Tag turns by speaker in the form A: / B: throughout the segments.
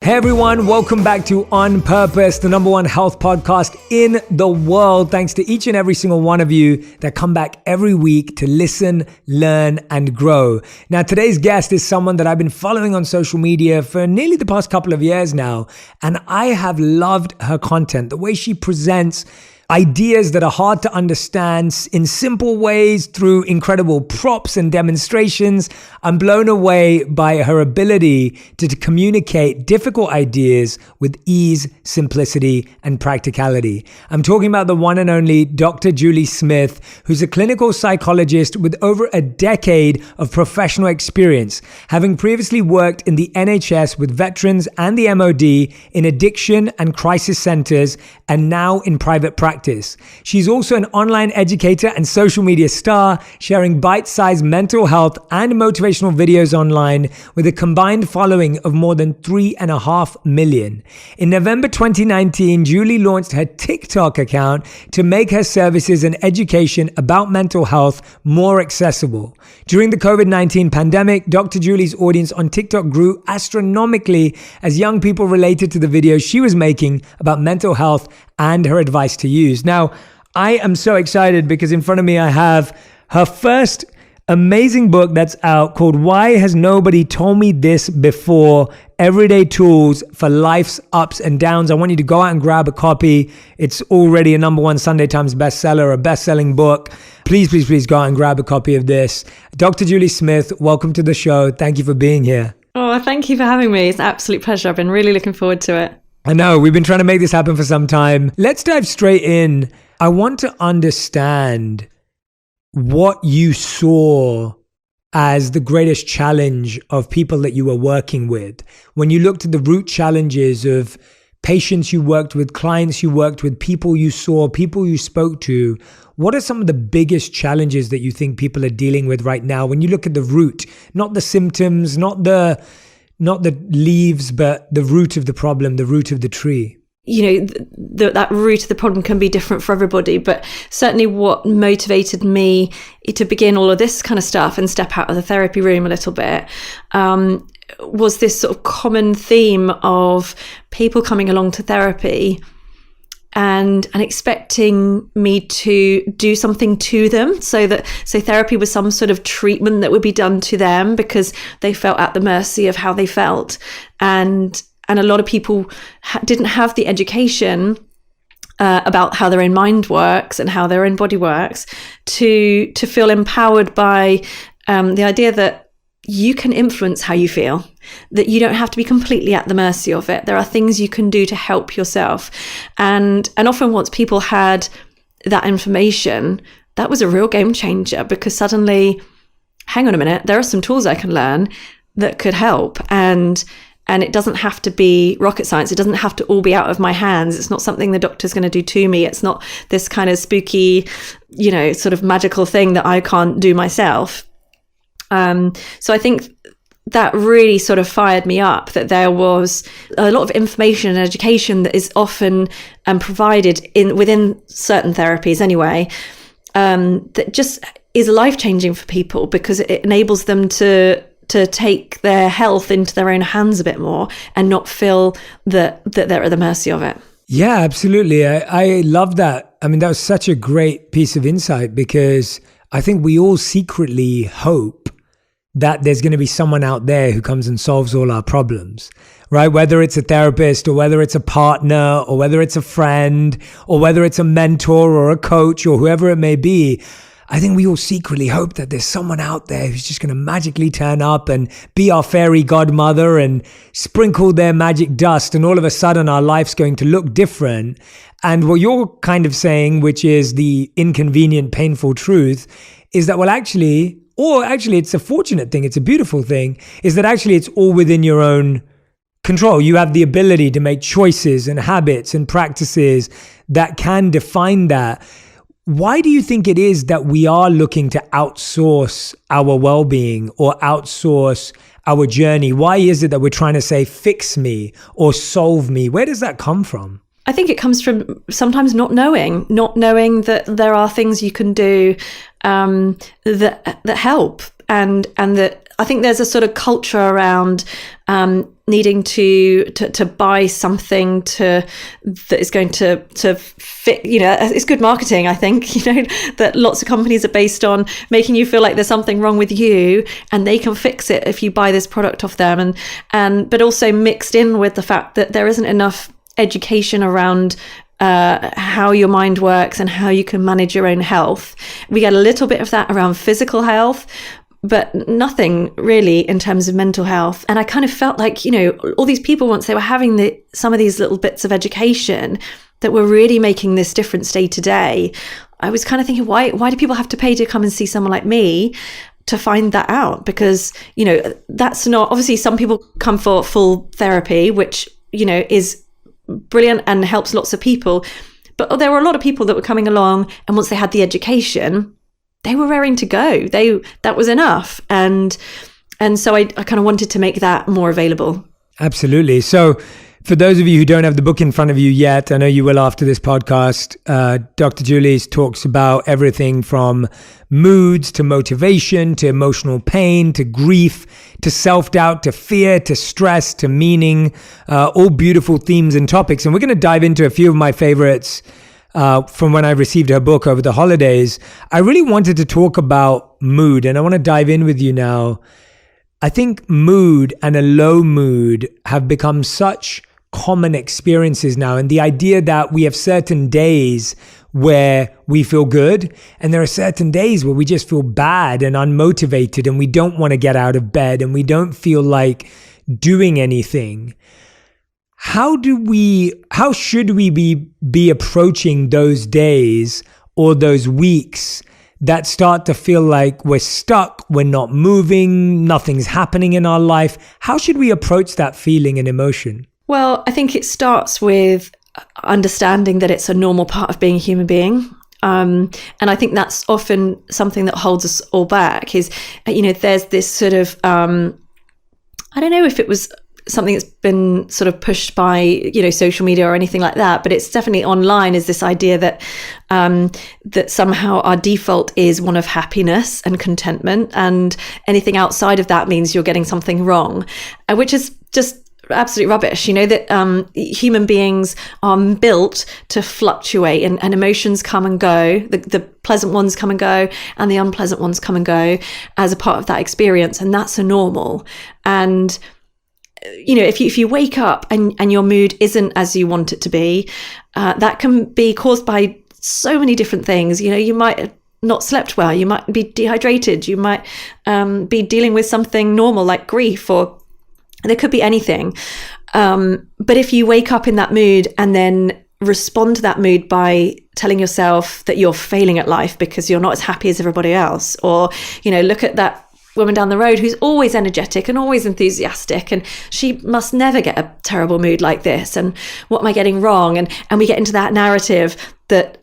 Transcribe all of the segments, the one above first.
A: Hey everyone, welcome back to On Purpose, the number one health podcast in the world. Thanks to each and every single one of you that come back every week to listen, learn, and grow. Now, today's guest is someone that I've been following on social media for nearly the past couple of years now, and I have loved her content, the way she presents ideas that are hard to understand in simple ways through incredible props and demonstrations. I'm blown away by her ability to communicate difficult ideas with ease, simplicity, and practicality. I'm talking about the one and only Dr. Julie Smith, who's a clinical psychologist with over a decade of professional experience, having previously worked in the NHS with veterans and the MOD in addiction and crisis centers, and now in private practice. She's also an online educator and social media star, sharing bite-sized mental health and motivational videos online with a combined following of more than 3.5 million. In November 2019, Julie launched her TikTok account to make her services and education about mental health more accessible. During the COVID-19 pandemic, Dr. Julie's audience on TikTok grew astronomically as young people related to the videos she was making about mental health and her advice to use. Now, I am so excited because in front of me I have her first amazing book that's out called Why Has Nobody Told Me This Before? Everyday Tools for Life's Ups and Downs. I want you to go out and grab a copy. It's already a number one Sunday Times bestseller, a best-selling book. Please go out and grab a copy of this. Dr. Julie Smith, welcome to the show. Thank you for being here.
B: Oh, thank you for having me. It's an absolute pleasure. I've been really looking forward to it.
A: I know, we've been trying to make this happen for some time. Let's dive straight in. I want to understand what you saw as the greatest challenge of people that you were working with. When you looked at the root challenges of patients you worked with, clients you worked with, people you saw, people you spoke to, what are some of the biggest challenges that you think people are dealing with right now? When you look at the root, not the symptoms, not the leaves, but the root of the problem, the root of the tree.
B: You know, that root of the problem can be different for everybody, but certainly what motivated me to begin all of this kind of stuff and step out of the therapy room a little bit was this sort of common theme of people coming along to therapy and expecting me to do something to them. So therapy was some sort of treatment that would be done to them because they felt at the mercy of how they felt. And a lot of people didn't have the education about how their own mind works and how their own body works to feel empowered by the idea that you can influence how you feel, that you don't have to be completely at the mercy of it. There are things you can do to help yourself. And often once people had that information, that was a real game changer because suddenly, hang on a minute, there are some tools I can learn that could help. And it doesn't have to be rocket science. It doesn't have to all be out of my hands. It's not something the doctor's going to do to me. It's not this kind of spooky, sort of magical thing that I can't do myself. So I think that really sort of fired me up, that there was a lot of information and education that is often provided within certain therapies anyway, that just is life-changing for people because it enables them to take their health into their own hands a bit more and not feel that they're at the mercy of it.
A: Yeah, absolutely. I love that. I mean, that was such a great piece of insight because I think we all secretly hope that there's going to be someone out there who comes and solves all our problems, right? Whether it's a therapist or whether it's a partner or whether it's a friend or whether it's a mentor or a coach or whoever it may be. I think we all secretly hope that there's someone out there who's just going to magically turn up and be our fairy godmother and sprinkle their magic dust. And all of a sudden our life's going to look different. And what you're kind of saying, which is the inconvenient, painful truth, is that, actually, it's a fortunate thing, it's a beautiful thing, is that actually it's all within your own control. You have the ability to make choices and habits and practices that can define that. Why do you think it is that we are looking to outsource our well-being or outsource our journey? Why is it that we're trying to say, fix me or solve me? Where does that come from?
B: I think it comes from sometimes not knowing that there are things you can do that help. and that I think there's a sort of culture around needing to buy something that is going to fit. It's good marketing, I think. That lots of companies are based on making you feel like there's something wrong with you, and they can fix it if you buy this product off them. But also mixed in with the fact that there isn't enough education around how your mind works and how you can manage your own health. We get a little bit of that around physical health, but nothing really in terms of mental health. And I kind of felt like, all these people, once they were having some of these little bits of education that were really making this difference day to day, I was kind of thinking, why do people have to pay to come and see someone like me to find that out? Because, that's not, obviously some people come for full therapy, which, is brilliant and helps lots of people. But there were a lot of people that were coming along, and once they had the education, they were raring to go. That was enough. And so I kind of wanted to make that more available.
A: Absolutely. So for those of you who don't have the book in front of you yet, I know you will after this podcast, Dr. Julie's talks about everything from moods to motivation, to emotional pain, to grief, to self-doubt, to fear, to stress, to meaning, all beautiful themes and topics. And we're going to dive into a few of my favorites from when I received her book over the holidays. I really wanted to talk about mood, and I want to dive in with you now. I think mood and a low mood have become such common experiences now, and the idea that we have certain days where we feel good, and there are certain days where we just feel bad and unmotivated, and we don't want to get out of bed, and we don't feel like doing anything. How should we be approaching those days or those weeks that start to feel like we're stuck, we're not moving, nothing's happening in our life? How should we approach that feeling and emotion?
B: Well, I think it starts with understanding that it's a normal part of being a human being. And I think that's often something that holds us all back is, there's this sort of, I don't know if it was something that's been sort of pushed by, social media or anything like that, but it's definitely online, is this idea that that somehow our default is one of happiness and contentment, and anything outside of that means you're getting something wrong, which is just absolute rubbish. That human beings are built to fluctuate, and emotions come and go. The pleasant ones come and go, and the unpleasant ones come and go as a part of that experience, and that's a normal. And if you wake up and your mood isn't as you want it to be, that can be caused by so many different things. You might have not slept well, you might be dehydrated, you might be dealing with something normal like grief, or there could be anything. But if you wake up in that mood and then respond to that mood by telling yourself that you're failing at life because you're not as happy as everybody else, or look at that woman down the road who's always energetic and always enthusiastic, and she must never get a terrible mood like this, and what am I getting wrong? And we get into that narrative that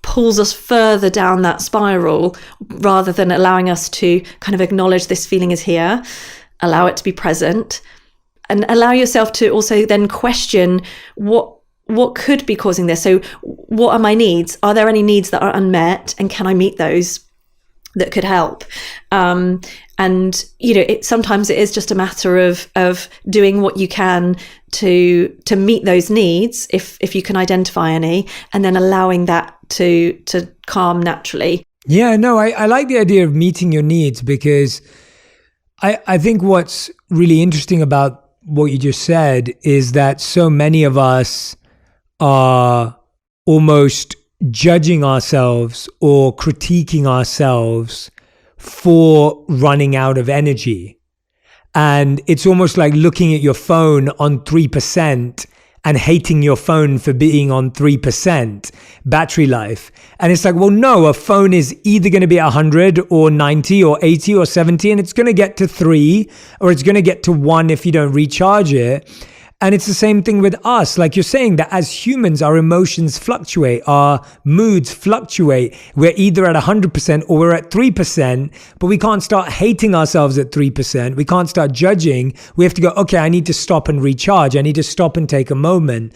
B: pulls us further down that spiral, rather than allowing us to kind of acknowledge this feeling is here, allow it to be present, and allow yourself to also then question what could be causing this. So what are my needs? Are there any needs that are unmet, and can I meet those that could help? And sometimes it is just a matter of doing what you can to meet those needs, if you can identify any, and then allowing that to calm naturally.
A: Yeah, no, I like the idea of meeting your needs, because I think what's really interesting about what you just said is that so many of us are almost judging ourselves or critiquing ourselves for running out of energy. And it's almost like looking at your phone on 3% and hating your phone for being on 3% battery life. And it's like, well, no, a phone is either going to be 100 or 90 or 80 or 70, and it's going to get to 3, or it's going to get to 1 if you don't recharge it. And it's the same thing with us. Like you're saying, that as humans, our emotions fluctuate, our moods fluctuate. We're either at 100% or we're at 3%, but we can't start hating ourselves at 3%. We can't start judging. We have to go, okay, I need to stop and recharge. I need to stop and take a moment.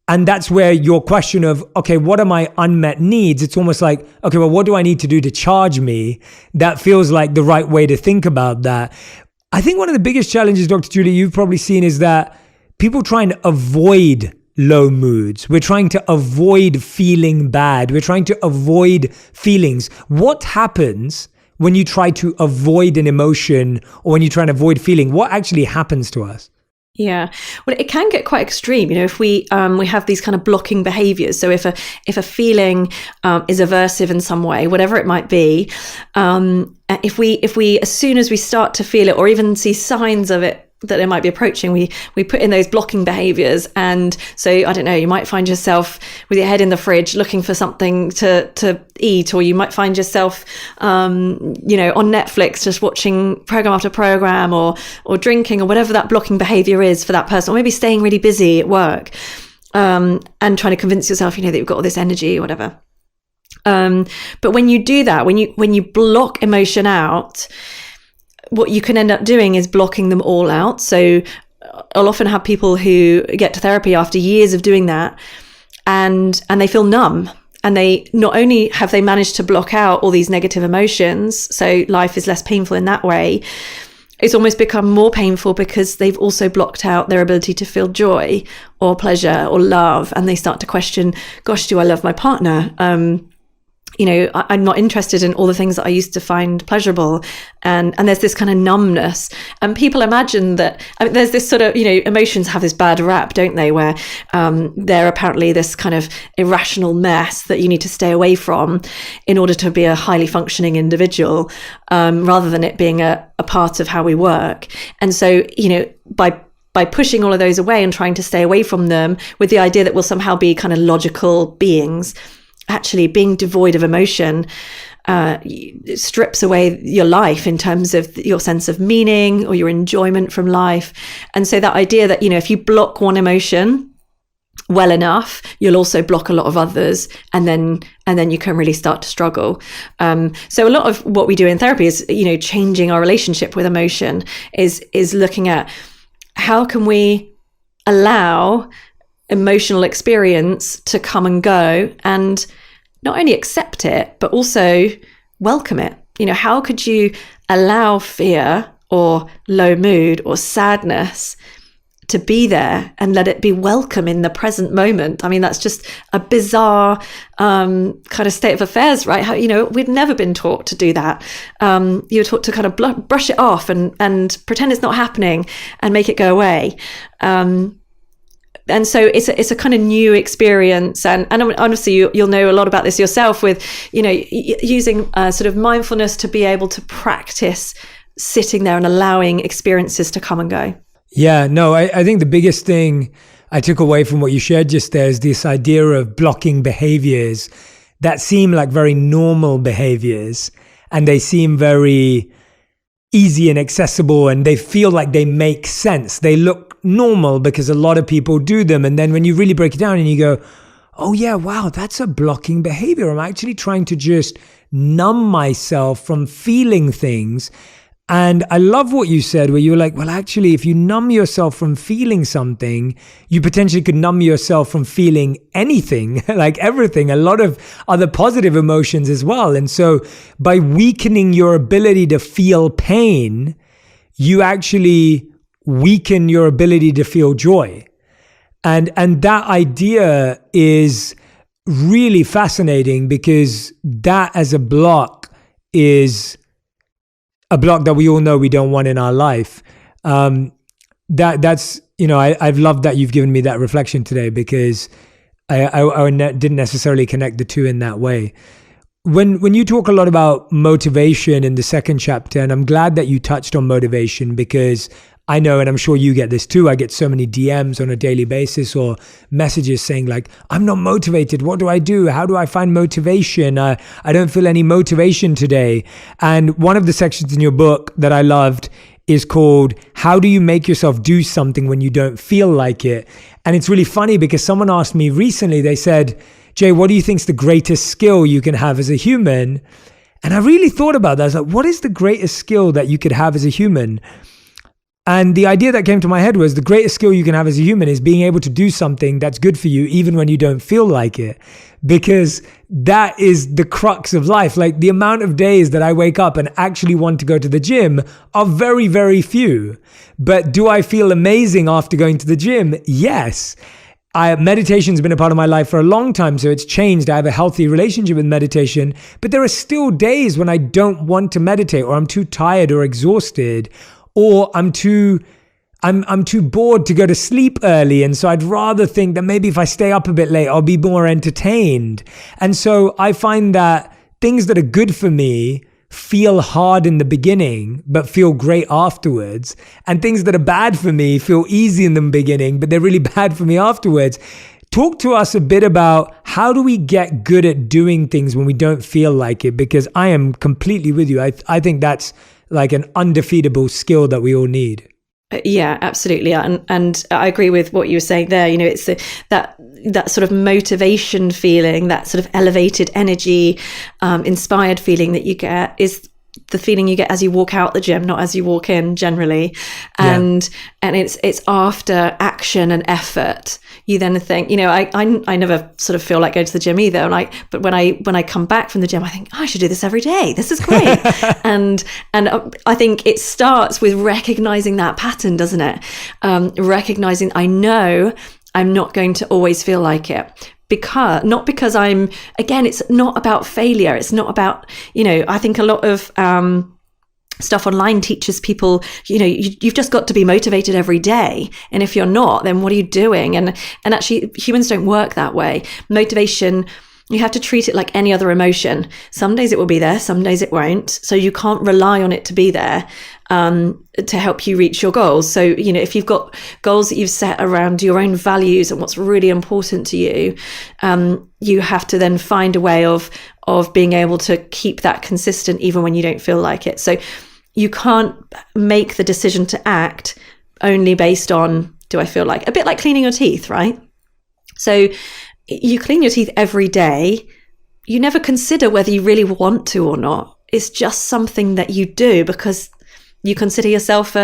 A: And that's where your question of, okay, what are my unmet needs? It's almost like, okay, well, what do I need to do to charge me? That feels like the right way to think about that. I think one of the biggest challenges, Dr. Julie, you've probably seen is that people trying to avoid low moods. We're trying to avoid feeling bad. We're trying to avoid feelings. What happens when you try to avoid an emotion or when you try to avoid feeling? What actually happens to us?
B: Yeah, well, it can get quite extreme. If we have these kind of blocking behaviors. So if a feeling is aversive in some way, whatever it might be, if we as soon as we start to feel it or even see signs of it that it might be approaching, we put in those blocking behaviors. And so, I don't know, you might find yourself with your head in the fridge looking for something to eat, or you might find yourself, on Netflix, just watching program after program, or drinking, or whatever that blocking behavior is for that person, or maybe staying really busy at work, and trying to convince yourself, that you've got all this energy or whatever. But when you do that, when you block emotion out, what you can end up doing is blocking them all out. So I'll often have people who get to therapy after years of doing that, and they feel numb. And they not only have they managed to block out all these negative emotions, so life is less painful in that way, it's almost become more painful because they've also blocked out their ability to feel joy or pleasure or love. And they start to question, gosh, do I love my partner? I'm not interested in all the things that I used to find pleasurable. And there's this kind of numbness. And people imagine that, there's this sort of, emotions have this bad rap, don't they? Where they're apparently this kind of irrational mess that you need to stay away from in order to be a highly functioning individual, rather than it being a part of how we work. And so, by pushing all of those away and trying to stay away from them with the idea that we'll somehow be kind of logical beings, actually being devoid of emotion strips away your life in terms of your sense of meaning or your enjoyment from life. And so that idea that, if you block one emotion well enough, you'll also block a lot of others, and then you can really start to struggle. So a lot of what we do in therapy is, changing our relationship with emotion, is looking at how can we allow emotional experience to come and go, and not only accept it, but also welcome it. How could you allow fear or low mood or sadness to be there and let it be welcome in the present moment? That's just a bizarre kind of state of affairs, right? How, we've never been taught to do that. You're taught to kind of brush it off and pretend it's not happening and make it go away. And so it's a kind of new experience, and honestly, you'll know a lot about this yourself with, using sort of mindfulness to be able to practice sitting there and allowing experiences to come and go.
A: Yeah, no, I think the biggest thing I took away from what you shared just there is this idea of blocking behaviors that seem like very normal behaviors, and they seem very easy and accessible, and they feel like they make sense. They look normal because a lot of people do them. And then when you really break it down and you go, oh yeah, wow, that's a blocking behavior. I'm actually trying to just numb myself from feeling things. And I love what you said, where you were like, well, actually, if you numb yourself from feeling something, you potentially could numb yourself from feeling anything, like everything, a lot of other positive emotions as well. And so by weakening your ability to feel pain, you actually weaken your ability to feel joy. And that idea is really fascinating, because that as a block is a block that we all know we don't want in our life. That's, I've loved that you've given me that reflection today, because I didn't necessarily connect the two in that way. When you talk a lot about motivation in the second chapter, and I'm glad that you touched on motivation, because I know, and I'm sure you get this too, I get so many DMs on a daily basis or messages saying like, I'm not motivated. What do I do? How do I find motivation? I don't feel any motivation today. And one of the sections in your book that I loved is called, How do you make yourself do something when you don't feel like it? And it's really funny, because someone asked me recently, they said, Jay, what do you think is the greatest skill you can have as a human? And I really thought about that. I was like, what is the greatest skill that you could have as a human? And the idea that came to my head was the greatest skill you can have as a human is being able to do something that's good for you, even when you don't feel like it, because that is the crux of life. Like the amount of days that I wake up and actually want to go to the gym are very, very few. But do I feel amazing after going to the gym? Yes. Meditation's been a part of my life for a long time, so it's changed. I have a healthy relationship with meditation, but there are still days when I don't want to meditate, or I'm too tired or exhausted, or I'm too bored to go to sleep early. And so I'd rather think that maybe if I stay up a bit late, I'll be more entertained. And so I find that things that are good for me feel hard in the beginning, but feel great afterwards. And things that are bad for me feel easy in the beginning, but they're really bad for me afterwards. Talk to us a bit about how do we get good at doing things when we don't feel like it? Because I am completely with you. I think that's like an undefeatable skill that we all need.
B: Yeah, absolutely. And I agree with what you were saying there. You know, it's that sort of motivation feeling, that sort of elevated energy, inspired feeling that you get is the feeling you get as you walk out the gym, not as you walk in generally. And it's after action and effort. You then think, you know, I never sort of feel like going to the gym either. But when I come back from the gym, I think, I should do this every day. This is great. and I think it starts with recognizing that pattern, doesn't it? Recognizing, I know I'm not going to always feel like it. Because I'm, again, it's not about failure. It's not about, you know, I think a lot of stuff online teaches people, you know, you've just got to be motivated every day. And if you're not, then what are you doing? And actually humans don't work that way. Motivation, you have to treat it like any other emotion. Some days it will be there, some days it won't. So you can't rely on it to be there to help you reach your goals. So, you know, if you've got goals that you've set around your own values and what's really important to you, you have to then find a way of being able to keep that consistent even when you don't feel like it. So you can't make the decision to act only based on, do I feel like, a bit like cleaning your teeth, right? So you clean your teeth every day. You never consider whether you really want to or not. It's just something that you do because you consider yourself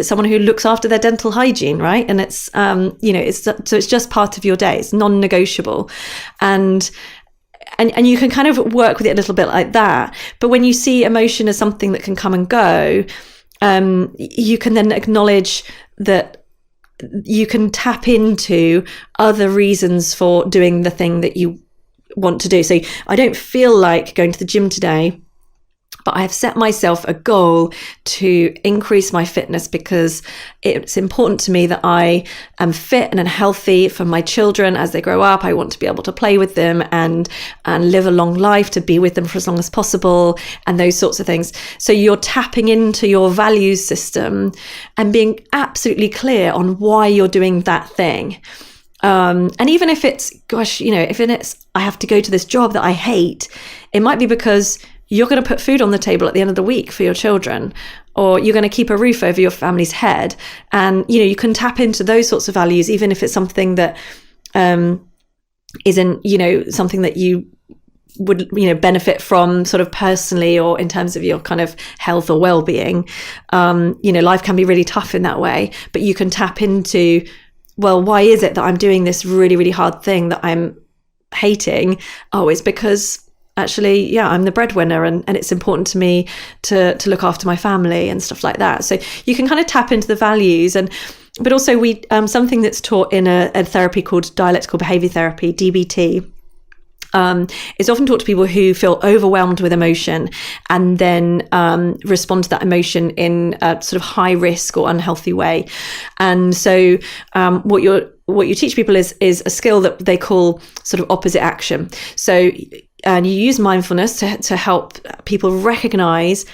B: someone who looks after their dental hygiene, right? And it's, you know, so it's just part of your day. It's non-negotiable. And you can kind of work with it a little bit like that. But when you see emotion as something that can come and go, you can then acknowledge that you can tap into other reasons for doing the thing that you want to do. So I don't feel like going to the gym today, but I have set myself a goal to increase my fitness because it's important to me that I am fit and healthy for my children as they grow up. I want to be able to play with them and live a long life, to be with them for as long as possible, and those sorts of things. So you're tapping into your values system and being absolutely clear on why you're doing that thing. And even if it's, gosh, you know, if it's, I have to go to this job that I hate, it might be because you're going to put food on the table at the end of the week for your children, or you're going to keep a roof over your family's head. And, you know, you can tap into those sorts of values, even if it's something that isn't, you know, something that you would, you know, benefit from sort of personally or in terms of your kind of health or well-being. You know, life can be really tough in that way, but you can tap into, well, why is it that I'm doing this really, really hard thing that I'm hating? Oh, it's because actually, yeah, I'm the breadwinner and it's important to me to look after my family and stuff like that. So you can kind of tap into the values. But also we something that's taught in a therapy called dialectical behavior therapy, DBT, is often taught to people who feel overwhelmed with emotion and then respond to that emotion in a sort of high risk or unhealthy way. And so what you teach people is a skill that they call sort of opposite action. So and you use mindfulness to help people recognize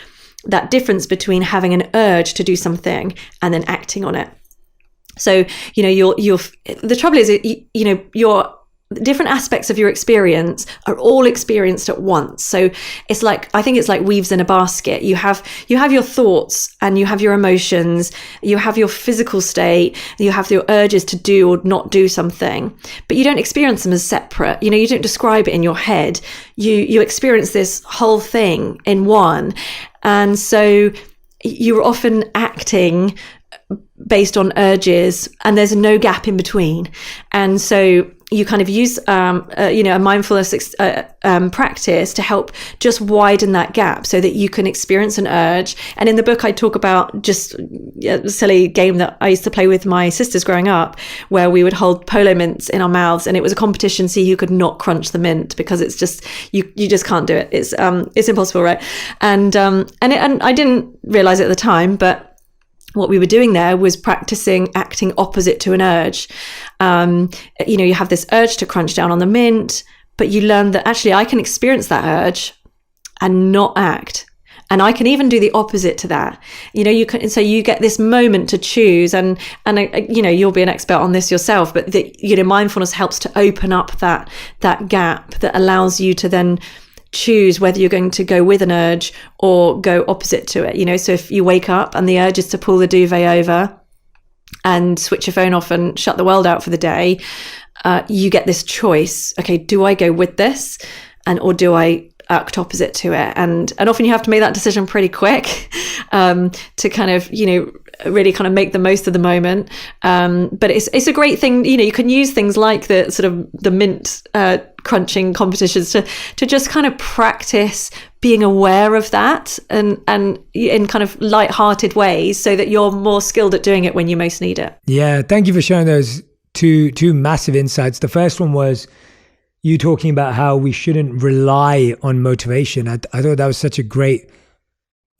B: that difference between having an urge to do something and then acting on it. So, you know, the trouble is, you know, your different aspects of your experience are all experienced at once. So it's like, I think it's like weaves in a basket. You have your thoughts and you have your emotions, you have your physical state, you have your urges to do or not do something, but you don't experience them as separate. You know, you don't describe it in your head. You experience this whole thing in one. And so you're often acting based on urges, and there's no gap in between. And so you kind of use a mindfulness practice to help just widen that gap so that you can experience an urge. And in the book I talk about just a silly game that I used to play with my sisters growing up, where we would hold polo mints in our mouths, and it was a competition, see who could not crunch the mint, because it's just you just can't do it. It's impossible, right? And I didn't realize it at the time, but what we were doing there was practicing acting opposite to an urge. You have this urge to crunch down on the mint, but you learn that actually I can experience that urge and not act. And I can even do the opposite to that. So you get this moment to choose, and you'll be an expert on this yourself, but mindfulness helps to open up that gap that allows you to then choose whether you're going to go with an urge or go opposite to it. So if you wake up and the urge is to pull the duvet over and switch your phone off and shut the world out for the day, you get this choice. Okay, do I go with this, or do I act opposite to it? And often you have to make that decision pretty quick to kind of really kind of make the most of the moment. But it's a great thing. You can use things like the sort of the mint crunching competitions to just kind of practice being aware of that and in kind of light-hearted ways, so that you're more skilled at doing it when you most need it.
A: Yeah, thank you for sharing those two massive insights. The first one was you talking about how we shouldn't rely on motivation. I thought that was such a great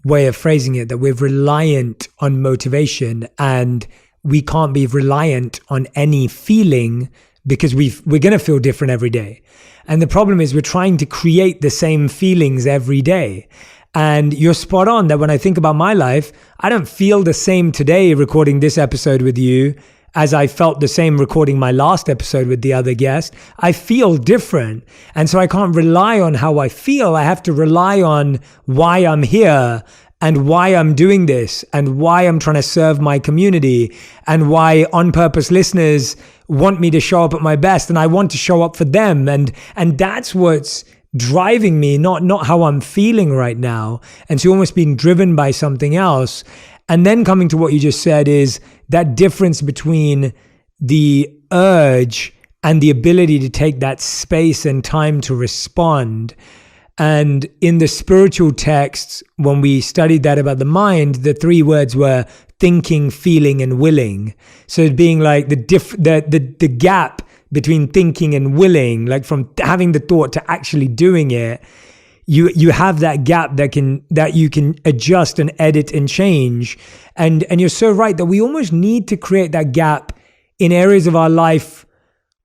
A: way of phrasing it, that we're reliant on motivation, and we can't be reliant on any feeling, because we're going to feel different every day. And the problem is we're trying to create the same feelings every day. And you're spot on that when I think about my life, I don't feel the same today recording this episode with you as I felt the same recording my last episode with the other guest. I feel different. And so I can't rely on how I feel. I have to rely on why I'm here, and why I'm doing this, and why I'm trying to serve my community, and why On Purpose listeners want me to show up at my best, and I want to show up for them. And that's what's driving me, not how I'm feeling right now. And so almost being driven by something else. And then coming to what you just said is that difference between the urge and the ability to take that space and time to respond. And in the spiritual texts, when we studied that about the mind, the three words were thinking, feeling, and willing. So it being like the gap between thinking and willing, like from having the thought to actually doing it, you have that gap that you can adjust and edit and change. And you're so right that we almost need to create that gap in areas of our life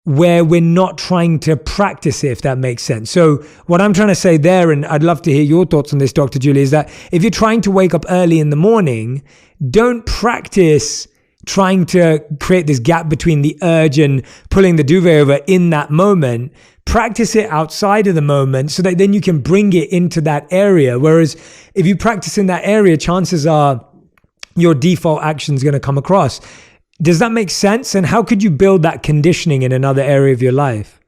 A: where we're not trying to practice it, if that makes sense. So what I'm trying to say there, and I'd love to hear your thoughts on this, Dr. Julie, is that if you're trying to wake up early in the morning, don't practice trying to create this gap between the urge and pulling the duvet over in that moment. Practice it outside of the moment so that then you can bring it into that area. Whereas if you practice in that area, chances are your default action is going to come across. Does that make sense? And how could you build that conditioning in another area of your life?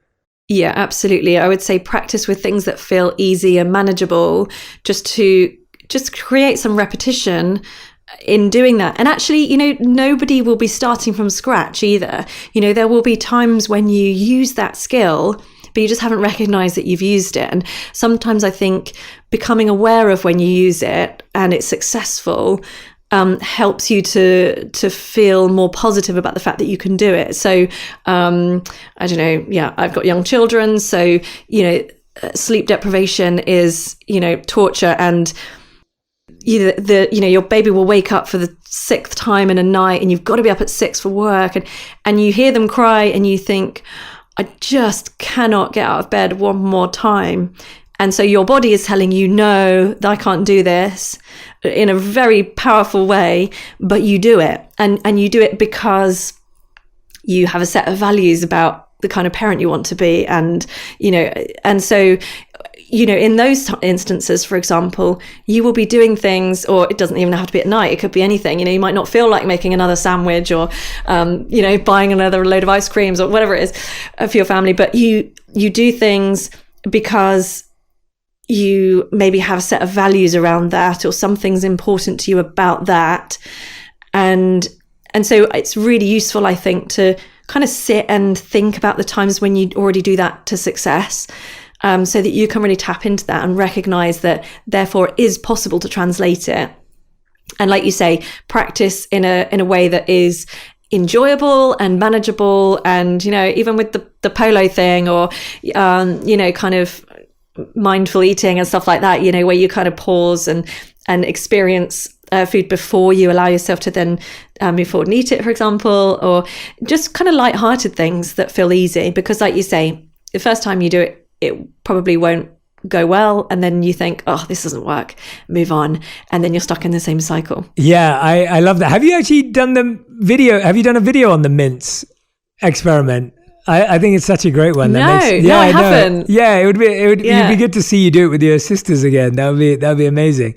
B: Yeah, absolutely. I would say practice with things that feel easy and manageable, just create some repetition in doing that. And actually, nobody will be starting from scratch either. There will be times when you use that skill, but you just haven't recognized that you've used it. And sometimes I think becoming aware of when you use it and it's successful helps you to feel more positive about the fact that you can do it. So, I don't know. Yeah, I've got young children. So, sleep deprivation is, torture. And, your baby will wake up for the 6th time in a night, and you've got to be up at 6 for work. And you hear them cry and you think, I just cannot get out of bed one more time. And so your body is telling you, no, I can't do this, in a very powerful way, but you do it. And you do it because you have a set of values about the kind of parent you want to be. And so, in those instances, for example, you will be doing things, or it doesn't even have to be at night. It could be anything. You might not feel like making another sandwich or, buying another load of ice creams or whatever it is for your family. But you do things because you maybe have a set of values around that, or something's important to you about that. And so it's really useful, I think, to kind of sit and think about the times when you already do that to success, so that you can really tap into that and recognize that therefore it is possible to translate it. And like you say, practice in a way that is enjoyable and manageable. And, even with the polo thing, or, kind of mindful eating and stuff like that, where you kind of pause and experience food before you allow yourself to then move forward and eat it, for example, or just kind of lighthearted things that feel easy. Because like you say, the first time you do it, it probably won't go well, and then you think, oh, this doesn't work, move on, and then you're stuck in the same cycle.
A: Yeah, I love that. Have you actually done have you done a video on the mince experiment? I think it's such a great one.
B: No, I haven't.
A: Yeah, it'd be good to see you do it with your sisters again. That'd be amazing.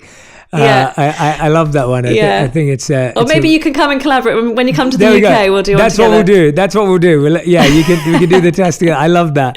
A: I love that one. I think it's
B: or maybe you can come and collaborate when you come to the UK. We'll do one
A: That's
B: together.
A: That's what we'll do. We can do the test together. I love that.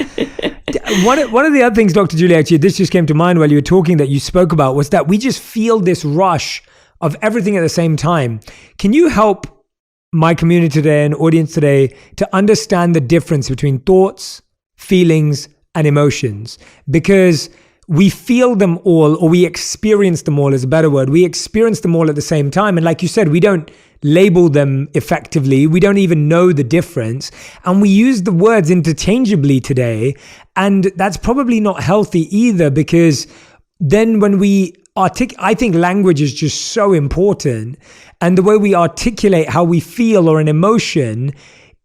A: One of the other things, Dr. Julie, actually, this just came to mind while you were talking, that you spoke about, was that we just feel this rush of everything at the same time. Can you help my community today and audience today to understand the difference between thoughts, feelings, and emotions? Because we feel them all, or we experience them all is a better word. We experience them all at the same time. And like you said, we don't label them effectively. We don't even know the difference. And we use the words interchangeably today. And that's probably not healthy either, because then when we I think language is just so important. And the way we articulate how we feel or an emotion,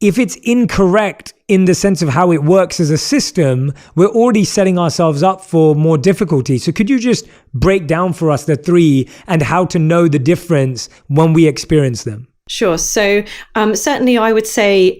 A: if it's incorrect in the sense of how it works as a system, we're already setting ourselves up for more difficulty. So could you just break down for us the three and how to know the difference when we experience them?
B: Sure. So certainly I would say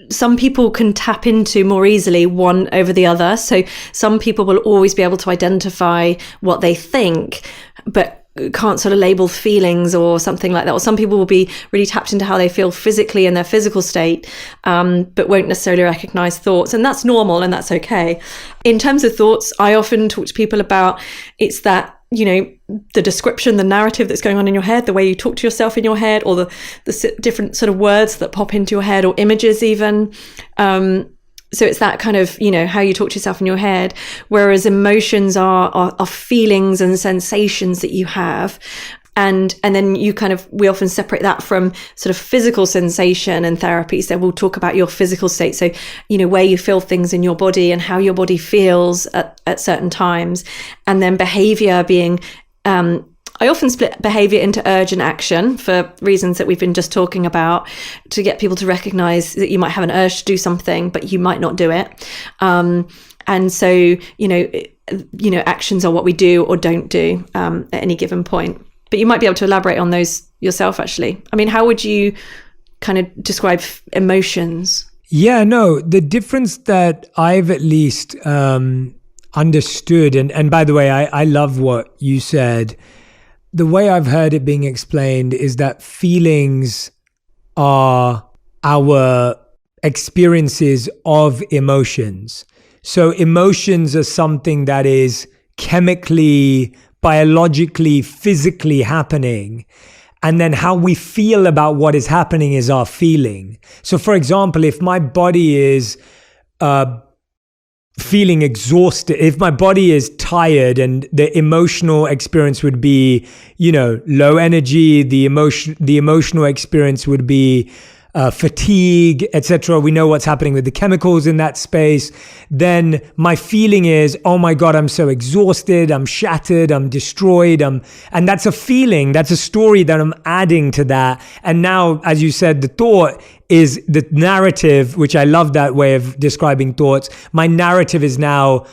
B: some people can tap into more easily one over the other. So some people will always be able to identify what they think, but can't sort of label feelings or something like that. Or some people will be really tapped into how they feel physically in their physical state, but won't necessarily recognize thoughts. And that's normal and that's okay. In terms of thoughts, I often talk to people about it's that, the description, the narrative that's going on in your head, the way you talk to yourself in your head, or the different sort of words that pop into your head, or images even. So it's that kind of, how you talk to yourself in your head, whereas emotions are feelings and sensations that you have. And then we often separate that from sort of physical sensation and therapy. So we'll talk about your physical state. So, where you feel things in your body and how your body feels at certain times. And then behavior being, I often split behavior into urge and action for reasons that we've been just talking about, to get people to recognize that you might have an urge to do something, but you might not do it. And so, actions are what we do or don't do at any given point. But you might be able to elaborate on those yourself, actually. I mean, how would you kind of describe emotions?
A: Yeah, no, the difference that I've at least understood, and by the way, I love what you said. The way I've heard it being explained is that feelings are our experiences of emotions. So emotions are something that is chemically, biologically, physically happening. And then how we feel about what is happening is our feeling. So for example, if my body is feeling exhausted, if my body is tired, and the emotional experience would be, low energy, the emotional experience would be fatigue, etc. We know what's happening with the chemicals in that space. Then my feeling is, oh my God, I'm so exhausted, I'm shattered, I'm destroyed. And that's a feeling, that's a story that I'm adding to that. And now, as you said, the thought is the narrative, which I love that way of describing thoughts. My narrative is now,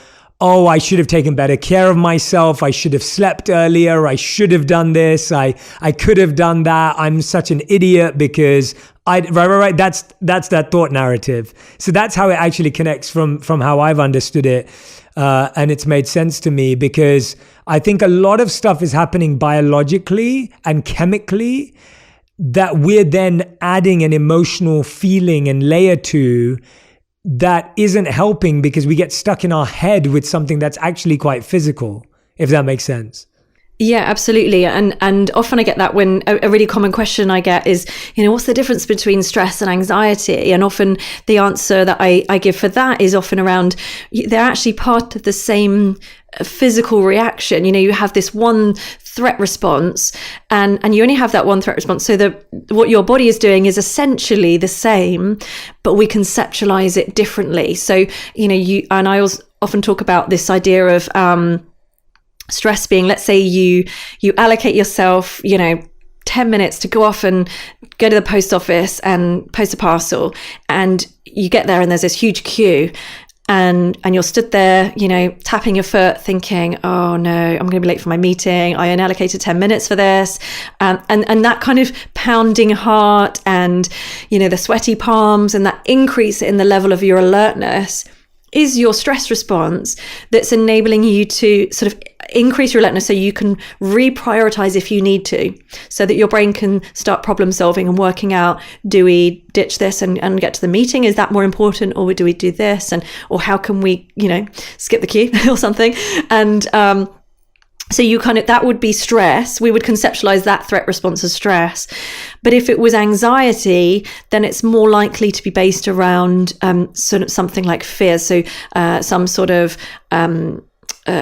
A: oh, I should have taken better care of myself. I should have slept earlier. I should have done this. I could have done that. I'm such an idiot because right. That's that thought narrative. So that's how it actually connects from how I've understood it. And it's made sense to me, because I think a lot of stuff is happening biologically and chemically that we're then adding an emotional feeling and layer to, that isn't helping, because we get stuck in our head with something that's actually quite physical, if that makes sense.
B: Yeah, absolutely. And often I get that when a really common question I get is, what's the difference between stress and anxiety? And often the answer that I give for that is often around, they're actually part of the same physical reaction. You have this one threat response and you only have that one threat response. So what your body is doing is essentially the same, but we conceptualize it differently. So, and I also often talk about this idea of, stress being, let's say you allocate yourself, 10 minutes to go off and go to the post office and post a parcel, and you get there and there's this huge queue and you're stood there, tapping your foot thinking, oh no, I'm going to be late for my meeting. I only allocated 10 minutes for this. And that kind of pounding heart and, the sweaty palms and that increase in the level of your alertness is your stress response that's enabling you to sort of increase your alertness so you can reprioritize if you need to, so that your brain can start problem solving and working out, do we ditch this and get to the meeting? Is that more important? Or do we do this? Or how can we, skip the queue or something? And so that would be stress. We would conceptualize that threat response as stress. But if it was anxiety, then it's more likely to be based around sort of something like fear. So some sort of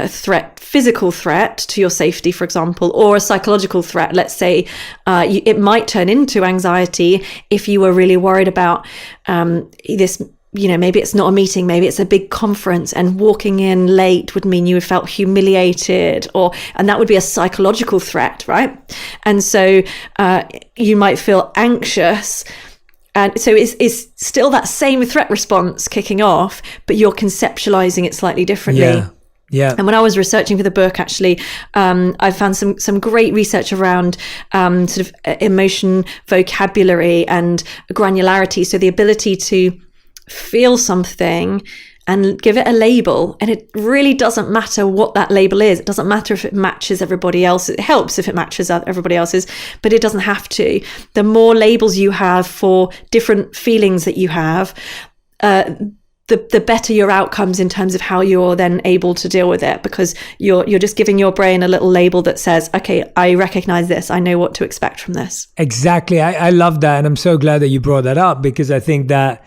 B: threat, physical threat to your safety, for example, or a psychological threat. Let's say it might turn into anxiety if you were really worried about this. Maybe it's not a meeting, maybe it's a big conference, and walking in late would mean you felt humiliated, and that would be a psychological threat, right? And so you might feel anxious. And so it's still that same threat response kicking off, but you're conceptualizing it slightly differently.
A: Yeah.
B: And when I was researching for the book, actually, I found some great research around sort of emotion vocabulary and granularity. So the ability to feel something and give it a label. And it really doesn't matter what that label is. It doesn't matter if it matches everybody else. It helps if it matches everybody else's, but it doesn't have to. The more labels you have for different feelings that you have, the better your outcomes in terms of how you're then able to deal with it, because you're just giving your brain a little label that says, okay, I recognize this. I know what to expect from this.
A: Exactly. I love that. And I'm so glad that you brought that up, because I think that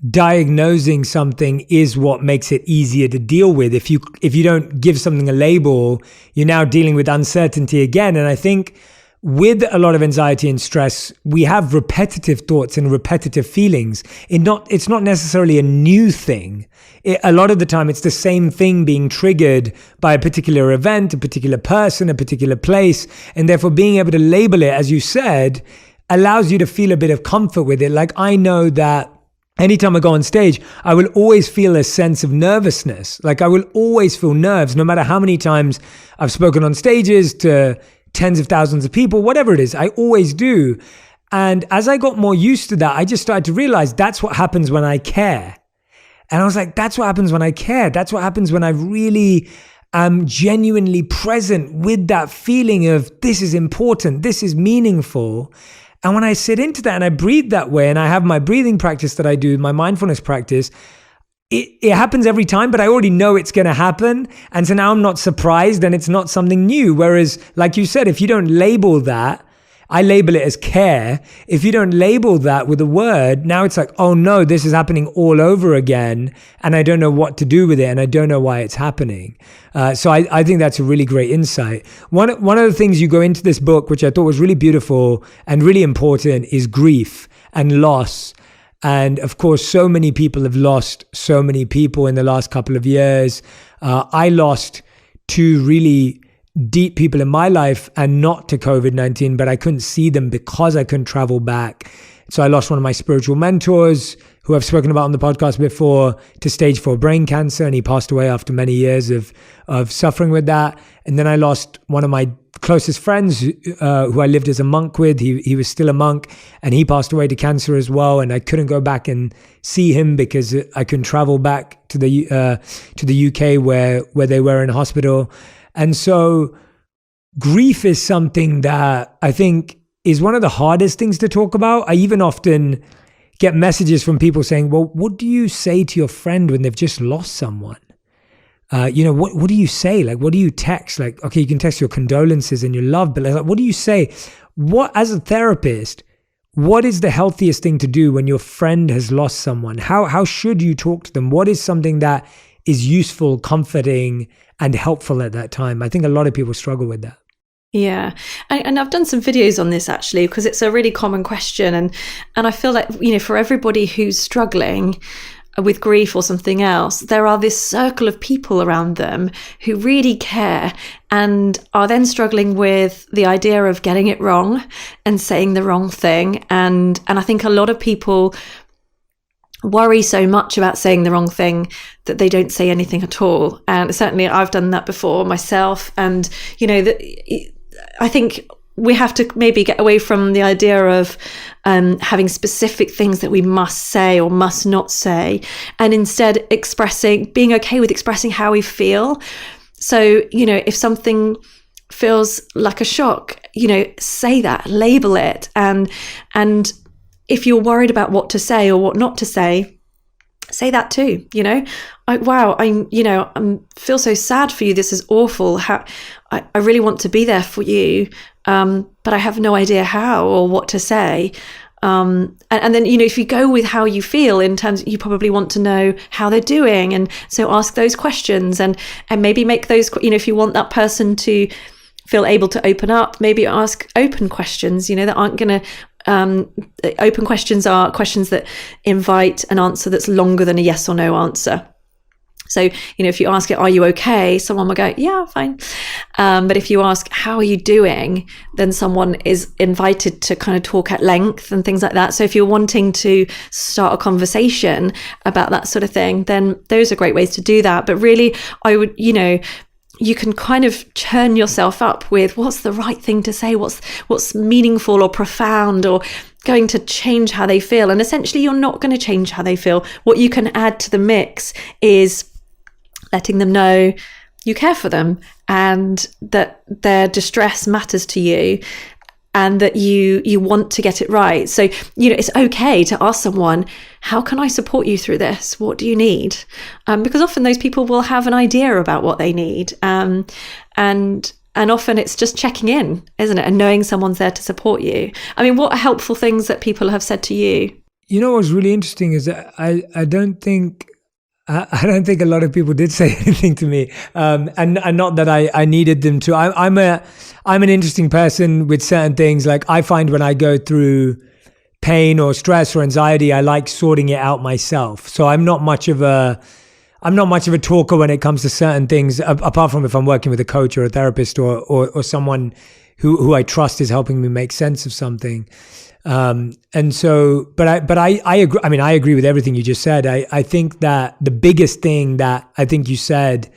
A: diagnosing something is what makes it easier to deal with. If you don't give something a label, you're now dealing with uncertainty again. And I think with a lot of anxiety and stress, we have repetitive thoughts and repetitive feelings. It's not necessarily a new thing. A lot of the time, it's the same thing being triggered by a particular event, a particular person, a particular place. And therefore, being able to label it, as you said, allows you to feel a bit of comfort with it. Like, I know that anytime I go on stage, I will always feel a sense of nervousness. Like, I will always feel nerves, no matter how many times I've spoken on stages to tens of thousands of people, whatever it is, I always do. And as I got more used to that, I just started to realize that's what happens when I care. And I was like, that's what happens when I care. That's what happens when I really am genuinely present with that feeling of this is important, this is meaningful. And when I sit into that and I breathe that way, and I have my breathing practice that I do, my mindfulness practice, it happens every time, but I already know it's going to happen. And so now I'm not surprised, and it's not something new. Whereas, like you said, if you don't label that, I label it as care. If you don't label that with a word, now it's like, oh no, this is happening all over again. And I don't know what to do with it. And I don't know why it's happening. So I think that's a really great insight. One of the things you go into this book, which I thought was really beautiful and really important, is grief and loss. And of course, so many people have lost so many people in the last couple of years. I lost two really deep people in my life, and not to COVID-19, but I couldn't see them because I couldn't travel back. So I lost one of my spiritual mentors, who I've spoken about on the podcast before, to stage 4 brain cancer, and he passed away after many years of suffering with that. And then I lost one of my closest friends who I lived as a monk with. He was still a monk, and he passed away to cancer as well. And I couldn't go back and see him because I couldn't travel back to the UK where they were in hospital. And so grief is something that I think is one of the hardest things to talk about. I even often get messages from people saying, well, what do you say to your friend when they've just lost someone? what do you say? Like, what do you text? Like, okay, you can text your condolences and your love, but like, what do you say? What, as a therapist, what is the healthiest thing to do when your friend has lost someone? How should you talk to them? What is something that is useful, comforting, and helpful at that time? I think a lot of people struggle with that.
B: Yeah. And I've done some videos on this actually, because it's a really common question. And I feel like, for everybody who's struggling with grief or something else, there are this circle of people around them who really care and are then struggling with the idea of getting it wrong and saying the wrong thing. And I think a lot of people worry so much about saying the wrong thing that they don't say anything at all. And certainly I've done that before myself. And, I think we have to maybe get away from the idea of having specific things that we must say or must not say, and instead being okay with expressing how we feel. So, if something feels like a shock, say that, label it. And if you're worried about what to say or what not to say that too. I feel so sad for you. This is awful. I really want to be there for you, but I have no idea how or what to say. And then, if you go with how you feel, in terms, you probably want to know how they're doing. And so ask those questions and maybe make those, if you want that person to feel able to open up, maybe ask open questions, that aren't going to, open questions are questions that invite an answer that's longer than a yes or no answer. So, if you ask it, are you okay? Someone will go, yeah, fine. But if you ask, how are you doing? Then someone is invited to kind of talk at length and things like that. So if you're wanting to start a conversation about that sort of thing, then those are great ways to do that. But really, I would, you can kind of churn yourself up with what's the right thing to say, what's meaningful or profound or going to change how they feel. And essentially, you're not going to change how they feel. What you can add to the mix is letting them know you care for them and that their distress matters to you and that you want to get it right. So, it's okay to ask someone, how can I support you through this? What do you need? Because often those people will have an idea about what they need. And often it's just checking in, isn't it? And knowing someone's there to support you. I mean, what are helpful things that people have said to you?
A: What's really interesting is that I don't think a lot of people did say anything to me, and not that I needed them to. I'm an interesting person with certain things. Like, I find when I go through pain or stress or anxiety, I like sorting it out myself. So I'm not much of a talker when it comes to certain things, apart from if I'm working with a coach or a therapist or someone who I trust is helping me make sense of something. And so, but I agree. I mean, I agree with everything you just said. I think that the biggest thing that I think you said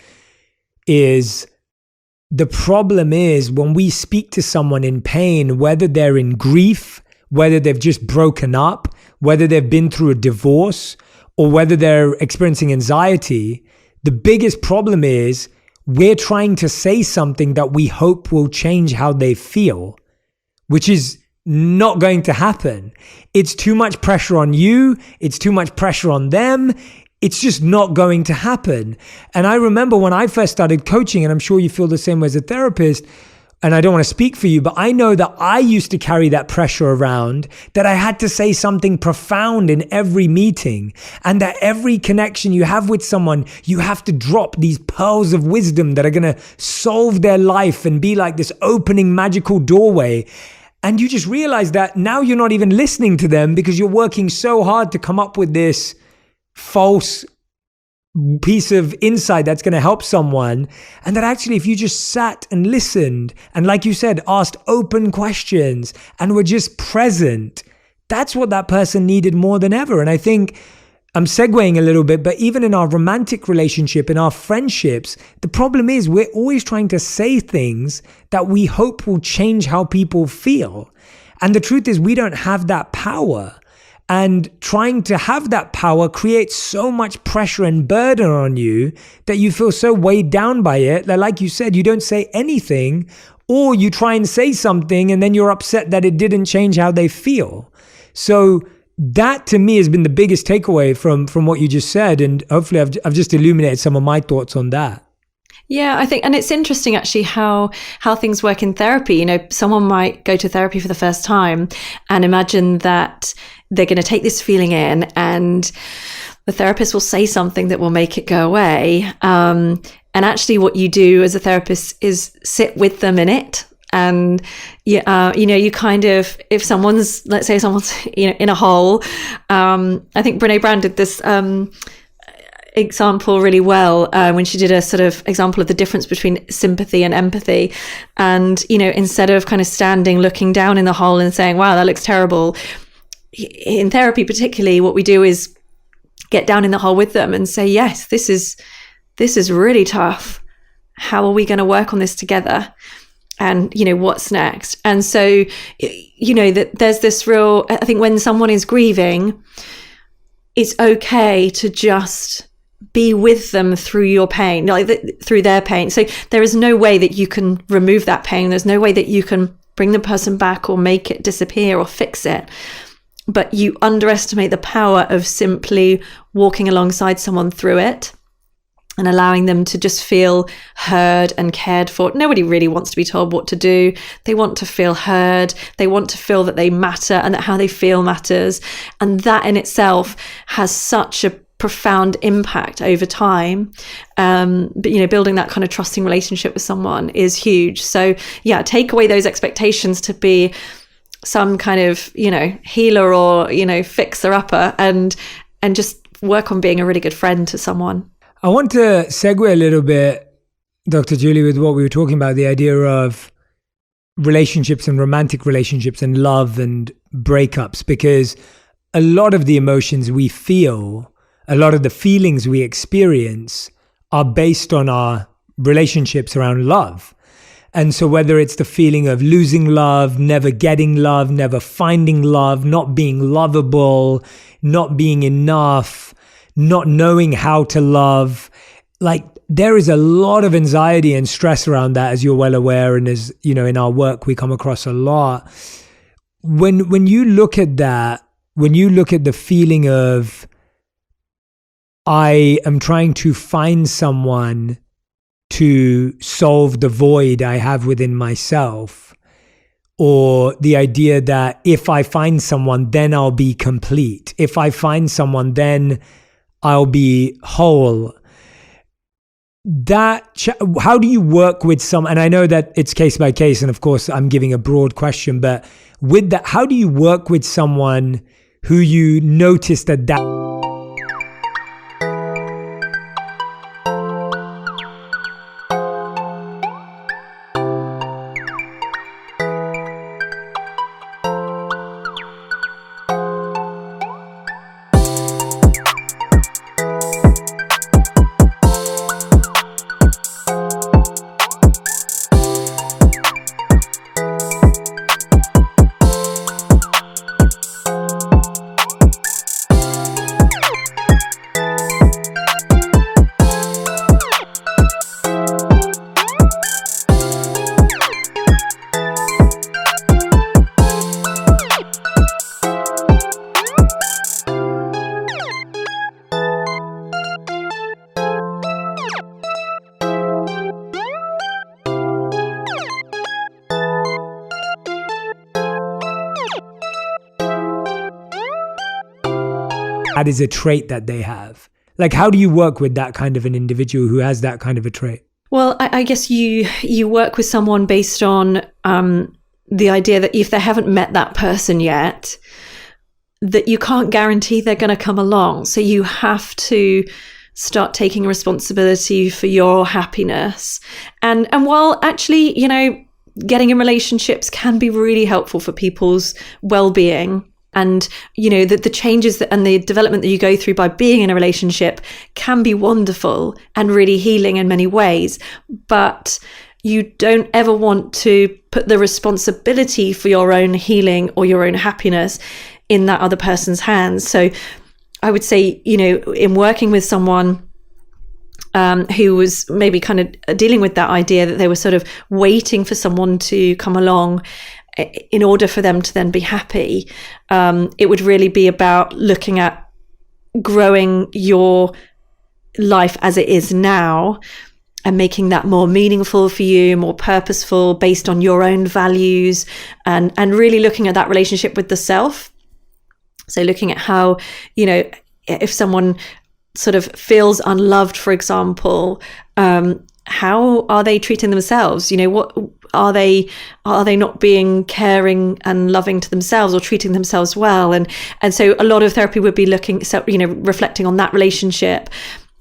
A: is the problem is when we speak to someone in pain, whether they're in grief, whether they've just broken up, whether they've been through a divorce, or whether they're experiencing anxiety, the biggest problem is we're trying to say something that we hope will change how they feel, which is not going to happen. It's too much pressure on you. It's too much pressure on them. It's just not going to happen. And I remember when I first started coaching, and I'm sure you feel the same way as a therapist, and I don't want to speak for you, but I know that I used to carry that pressure around, that I had to say something profound in every meeting, and that every connection you have with someone, you have to drop these pearls of wisdom that are going to solve their life and be like this opening magical doorway. And you just realize that now you're not even listening to them because you're working so hard to come up with this false piece of insight that's going to help someone. And that actually, if you just sat and listened, and like you said, asked open questions and were just present, that's what that person needed more than ever. And I think I'm segueing a little bit, but even in our romantic relationship, in our friendships, the problem is we're always trying to say things that we hope will change how people feel. And the truth is we don't have that power. And trying to have that power creates so much pressure and burden on you that you feel so weighed down by it that, like you said, you don't say anything, or you try and say something and then you're upset that it didn't change how they feel. So that to me has been the biggest takeaway from what you just said. And hopefully I've just illuminated some of my thoughts on that.
B: Yeah, I think, and it's interesting actually how things work in therapy. You know, someone might go to therapy for the first time and imagine that they're going to take this feeling in and the therapist will say something that will make it go away. And actually what you do as a therapist is sit with them in it. And, you know, you kind of, if someone's, let's say someone's, you know, in a hole, I think Brene Brown did this, example really well when she did a sort of example of the difference between sympathy and empathy. And, you know, instead of kind of standing looking down in the hole and saying, wow, that looks terrible, in therapy particularly, what we do is get down in the hole with them and say, yes, this is really tough. How are we going to work on this together? And, you know, what's next? And so, you know, that there's this real, I think when someone is grieving, it's okay to just be with them through your pain, through their pain. So there is no way that you can remove that pain. There's no way that you can bring the person back or make it disappear or fix it. But you underestimate the power of simply walking alongside someone through it and allowing them to just feel heard and cared for. Nobody really wants to be told what to do. They want to feel heard. They want to feel that they matter and that how they feel matters. And that in itself has such a profound impact over time. But, you know, building that kind of trusting relationship with someone is huge. So yeah, take away those expectations to be some kind of, you know, healer or, you know, fixer-upper, and just work on being a really good friend to someone.
A: I want to segue a little bit, Dr. Julie, with what we were talking about, the idea of relationships and romantic relationships and love and breakups, because a lot of the emotions we feel, a lot of the feelings we experience are based on our relationships around love. And so whether it's the feeling of losing love, never getting love, never finding love, not being lovable, not being enough, not knowing how to love, like there is a lot of anxiety and stress around that, as you're well aware. And as you know, in our work, we come across a lot. When you look at that, when you look at the feeling of, I am trying to find someone to solve the void I have within myself, or the idea that if I find someone, then I'll be complete. If I find someone, then I'll be whole. How do you work with some, and I know that it's case by case, and of course I'm giving a broad question, but with that, how do you work with someone who you notice that that is a trait that they have? Like, how do you work with that kind of an individual who has that kind of a trait?
B: Well, I guess you work with someone based on the idea that if they haven't met that person yet, that you can't guarantee they're going to come along. So you have to start taking responsibility for your happiness. And while actually, you know, getting in relationships can be really helpful for people's well-being, and, you know, the changes and the development that you go through by being in a relationship can be wonderful and really healing in many ways. But you don't ever want to put the responsibility for your own healing or your own happiness in that other person's hands. So I would say, you know, in working with someone who was maybe kind of dealing with that idea that they were sort of waiting for someone to come along, in order for them to then be happy, it would really be about looking at growing your life as it is now and making that more meaningful for you, more purposeful, based on your own values, and really looking at that relationship with the self. So looking at how, if someone sort of feels unloved, for example, how are they treating themselves? What are they not being caring and loving to themselves or treating themselves well? And so a lot of therapy would be reflecting on that relationship.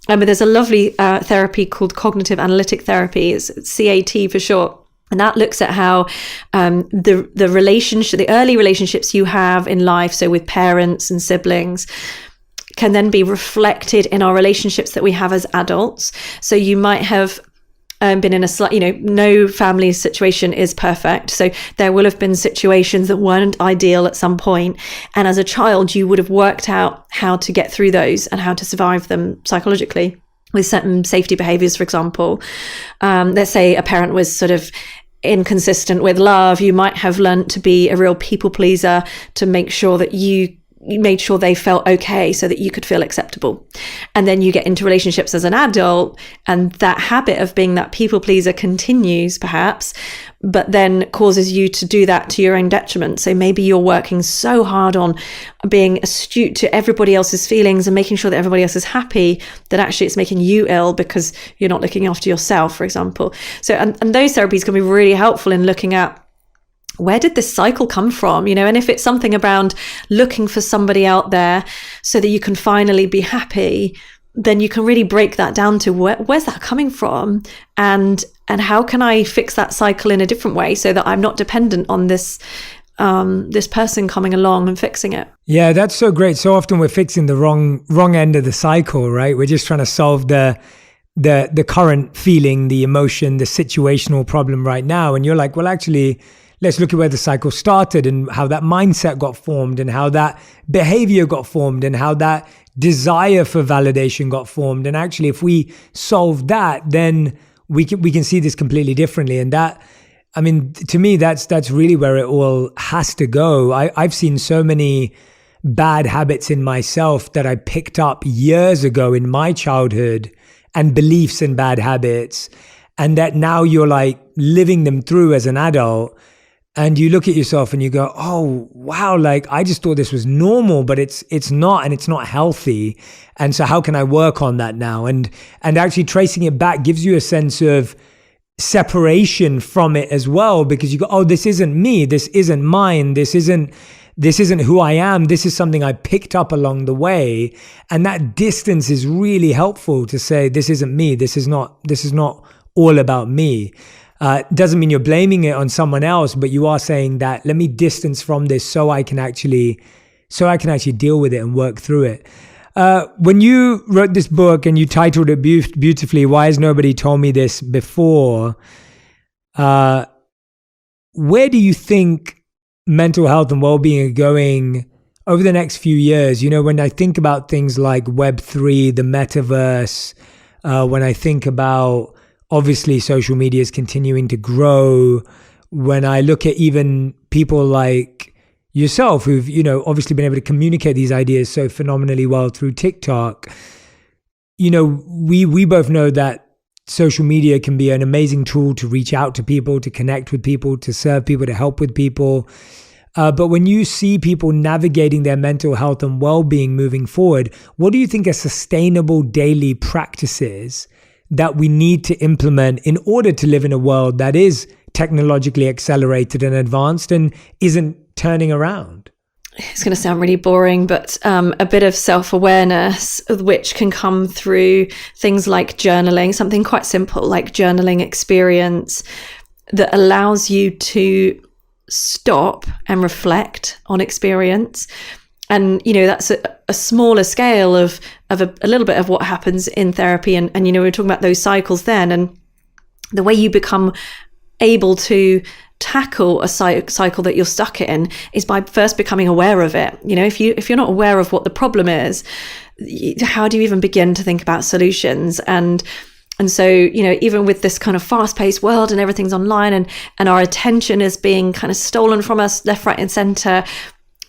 B: But there's a lovely therapy called cognitive analytic therapy. It's CAT for short. And that looks at how the relationship, the early relationships you have in life, so with parents and siblings, can then be reflected in our relationships that we have as adults. So you might have been in a no family situation is perfect. So there will have been situations that weren't ideal at some point. And as a child, you would have worked out how to get through those and how to survive them psychologically with certain safety behaviors, for example. Let's say a parent was sort of inconsistent with love. You might have learnt to be a real people pleaser to make sure that you made sure they felt okay so that you could feel acceptable. And then you get into relationships as an adult, and that habit of being that people pleaser continues perhaps, but then causes you to do that to your own detriment. So maybe you're working so hard on being astute to everybody else's feelings and making sure that everybody else is happy that actually it's making you ill because you're not looking after yourself, for example. So, and those therapies can be really helpful in looking at where did this cycle come from, and if it's something around looking for somebody out there so that you can finally be happy, then you can really break that down to where's that coming from, and how can I fix that cycle in a different way so that I'm not dependent on this person coming along and fixing it.
A: Yeah, that's so great. So often we're fixing the wrong end of the cycle, right? We're just trying to solve the current feeling, the emotion, the situational problem right now, and you're like, well, actually, let's look at where the cycle started and how that mindset got formed and how that behavior got formed and how that desire for validation got formed. And actually, if we solve that, then we can see this completely differently. And that, I mean, to me, that's really where it all has to go. I've seen so many bad habits in myself that I picked up years ago in my childhood, and beliefs and bad habits, and that now you're like living them through as an adult. And you look at yourself and you go, oh, wow, like I just thought this was normal, but it's not, and it's not healthy. And so how can I work on that now? And actually tracing it back gives you a sense of separation from it as well, because you go, oh, this isn't me. This isn't mine. This isn't who I am. This is something I picked up along the way. And that distance is really helpful to say, this isn't me. This is not all about me. Doesn't mean you're blaming it on someone else, but you are saying that let me distance from this so I can actually deal with it and work through it. When you wrote this book and you titled it beautifully, Why Has Nobody Told Me This Before? Where do you think mental health and well-being are going over the next few years? When I think about things like Web3, the metaverse, when I think about obviously social media is continuing to grow, when I look at even people like yourself who've, obviously been able to communicate these ideas so phenomenally well through TikTok, we both know that social media can be an amazing tool to reach out to people, to connect with people, to serve people, to help with people. But when you see people navigating their mental health and well-being moving forward, what do you think are sustainable daily practices that we need to implement in order to live in a world that is technologically accelerated and advanced and isn't turning around?
B: It's going to sound really boring, but a bit of self-awareness, which can come through things like journaling, something quite simple like journaling experience that allows you to stop and reflect on experience. And, that's a smaller scale of a little bit of what happens in therapy. And we were talking about those cycles then, and the way you become able to tackle a cycle that you're stuck in is by first becoming aware of it. If you're not aware of what the problem is, how do you even begin to think about solutions? And And so, even with this kind of fast-paced world and everything's online and our attention is being kind of stolen from us left, right, and center,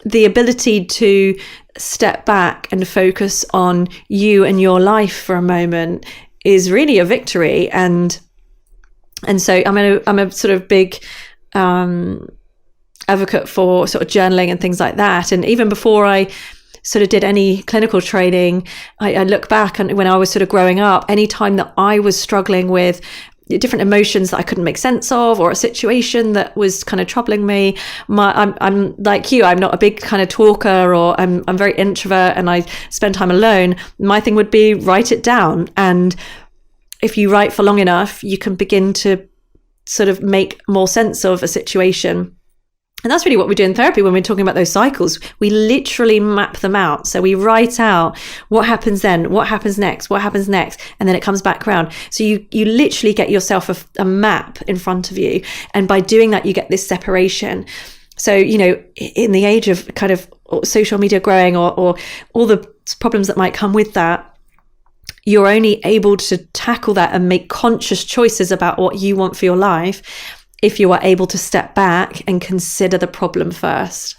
B: the ability to step back and focus on you and your life for a moment is really a victory. And so I'm a sort of big advocate for sort of journaling and things like that. And even before I sort of did any clinical training, I look back, and when I was sort of growing up, any time that I was struggling with different emotions that I couldn't make sense of, or a situation that was kind of troubling me, I'm like you, I'm not a big kind of talker, or I'm very introvert and I spend time alone. My thing would be write it down. And if you write for long enough, you can begin to sort of make more sense of a situation. And that's really what we do in therapy when we're talking about those cycles. We literally map them out. So we write out what happens then, what happens next, and then it comes back around. So you literally get yourself a map in front of you. And by doing that, you get this separation. So, in the age of kind of social media growing, or all the problems that might come with that, you're only able to tackle that and make conscious choices about what you want for your life if you are able to step back and consider the problem first.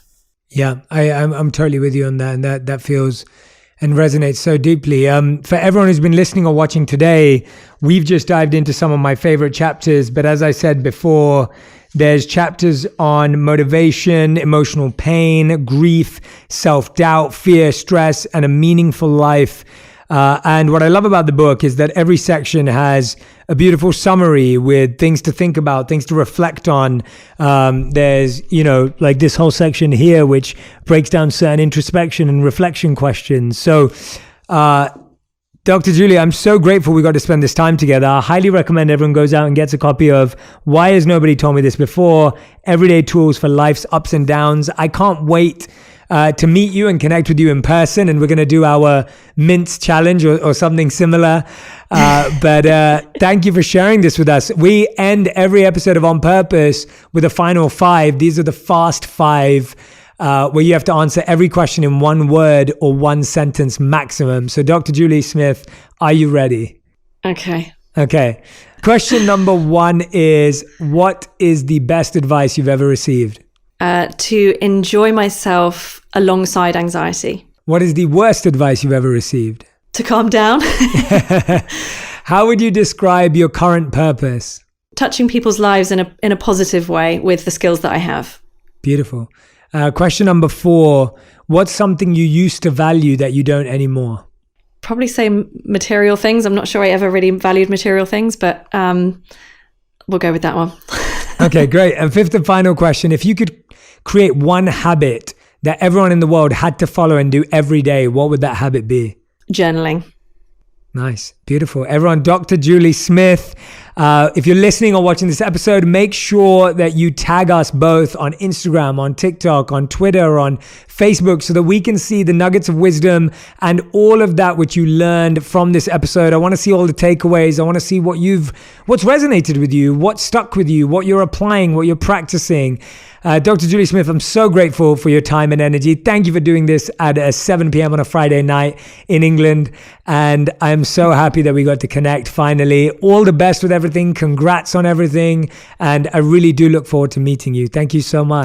A: Yeah, I'm totally with you on that. And that feels and resonates so deeply. For everyone who's been listening or watching today, we've just dived into some of my favorite chapters. But as I said before, there's chapters on motivation, emotional pain, grief, self-doubt, fear, stress, and a meaningful life. And what I love about the book is that every section has a beautiful summary with things to think about, things to reflect on. There's, like this whole section here, which breaks down certain introspection and reflection questions. So, Dr. Julie, I'm so grateful we got to spend this time together. I highly recommend everyone goes out and gets a copy of Why Has Nobody Told Me This Before? Everyday Tools for Life's Ups and Downs. I can't wait to meet you and connect with you in person, and we're going to do our mints challenge or something similar. But thank you for sharing this with us. We end every episode of On Purpose with a final 5. These are the fast 5 where you have to answer every question in 1 word or 1 sentence maximum. So Dr. Julie Smith, are you ready?
B: Okay.
A: Question number 1 is, what is the best advice you've ever received?
B: To enjoy myself alongside anxiety.
A: What is the worst advice you've ever received?
B: To calm down.
A: How would you describe your current purpose?
B: Touching people's lives in a positive way with the skills that I have.
A: Beautiful. Question number 4. What's something you used to value that you don't anymore?
B: Probably say material things. I'm not sure I ever really valued material things, but we'll go with that one.
A: Okay, great. And 5th and final question. If you could create one habit that everyone in the world had to follow and do every day, what would that habit be?
B: Journaling.
A: Nice. Beautiful. Everyone, Dr. Julie Smith. If you're listening or watching this episode, make sure that you tag us both on Instagram, on TikTok, on Twitter, on Facebook, so that we can see the nuggets of wisdom and all of that which you learned from this episode. I want to see all the takeaways. I want to see what's resonated with you, what stuck with you, what you're applying, what you're practicing. Dr. Julie Smith, I'm so grateful for your time and energy. Thank you for doing this at 7 p.m. on a Friday night in England. And I'm so happy that we got to connect finally. All the best with everything. Congrats on everything. And I really do look forward to meeting you. Thank you so much.